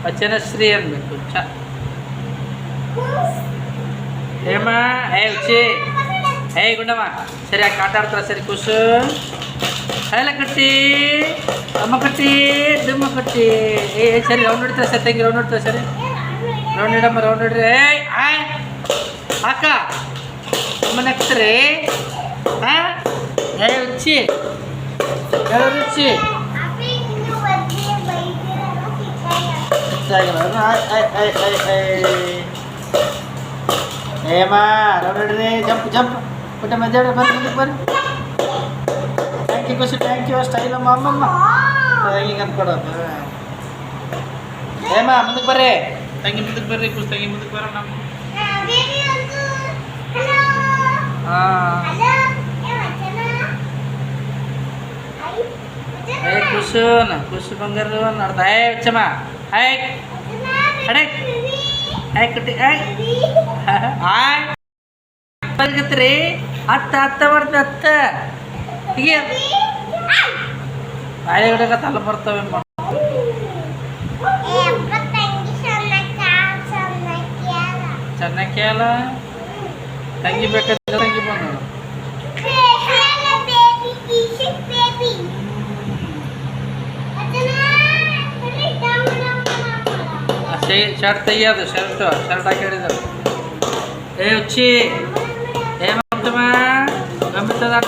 ವಚನಶ್ರೀ ಅನ್ಬೇಕು. ಹೇಮ ಉಚ್ಚಿ ಗುಂಡಮ್ಮ ಸರಿ ಆಟ ಆಡ್ತಾರ. ಸರಿ ಖುಷು ಎಲ್ಲ ಕಟ್ಟಿ ಅಮ್ಮ ಕಟ್ಟಿ ದುಮ್ಮ ಕಟ್ಟಿ. ಸರಿ ರೌಂಡ್ ಹೊಡಿತಾರೆ. ಸರಿ ತಂಗಿ ರೌಂಡ್ ಹೊಡಿತಾರೆ. ಸರಿ ರೌಂಡ್ ಇಡಮ್ಮ ರೌಂಡ್ ಹೊಡ್ರಿ. ಅಕ್ಕ ಅಮ್ಮನ ಹಾಕ್ತಾರೆ. ಉಚ್ಚಿ ರುಚಿ ಹೇಮ ರೌಂಡ್ ಹೊಡ್ರಿ. ಜಂಪ್ ಜಂಪ್ ಪುಟ್ಟ ಮಧ್ಯಾಹ್ನ ಬರ್ರಿ ಮುಂದಕ್ಕೆ ಬರ್ರಿ. ಥ್ಯಾಂಕ್ ಯು ಖುಷಿ ಥ್ಯಾಂಕ್ ಯು. ಸ್ಟೈಲ್ ಅಮ್ಮ ಅಮ್ಮಮ್ಮ ಹಿಂಗೆ ಅಂದ್ಕೊಡೋದು. ಹೇಮ ಮುಂದಕ್ಕೆ ಬರ್ರಿ. ತಂಗಿ ಮುಂದಕ್ಕೆ ಬರ್ರಿ. ಖುಷಿ ತಂಗಿ ಮುಂದಕ್ಕೆ ಬರೋಣ. ಹಾಂ ಖುಷಿ ಬಂಗಾರ ನೋಡ್ತಾ ಹುಚ್ಚಮ್ಮ. ಅಡೆ ಕಟ್ಟಿ ಬರ್ಗತ್ರಿ. ಅತ್ತ ಮಾಡ್ತೀವಿ. ಅತ್ತ ಹೀಗೆ ಬಾಯಿ ಹಿಡಕತ್ತಲ್ಲ ಬರ್ತವೆ. ಚೆನ್ನಾಗಿ ಕೇಳ ತಂಗಿ ಬೇಕಾದ್ರೆ ತಂಗಿ ಬಂದ ಶರ್ಟ್ ತೆಗಿಯೋದು. ಶರ್ಟ್ ಹಾಕಿ ಹಿಡಿದ್ರು. ಹುಚ್ಚಿ ಗಂಭೀರ ಆಟ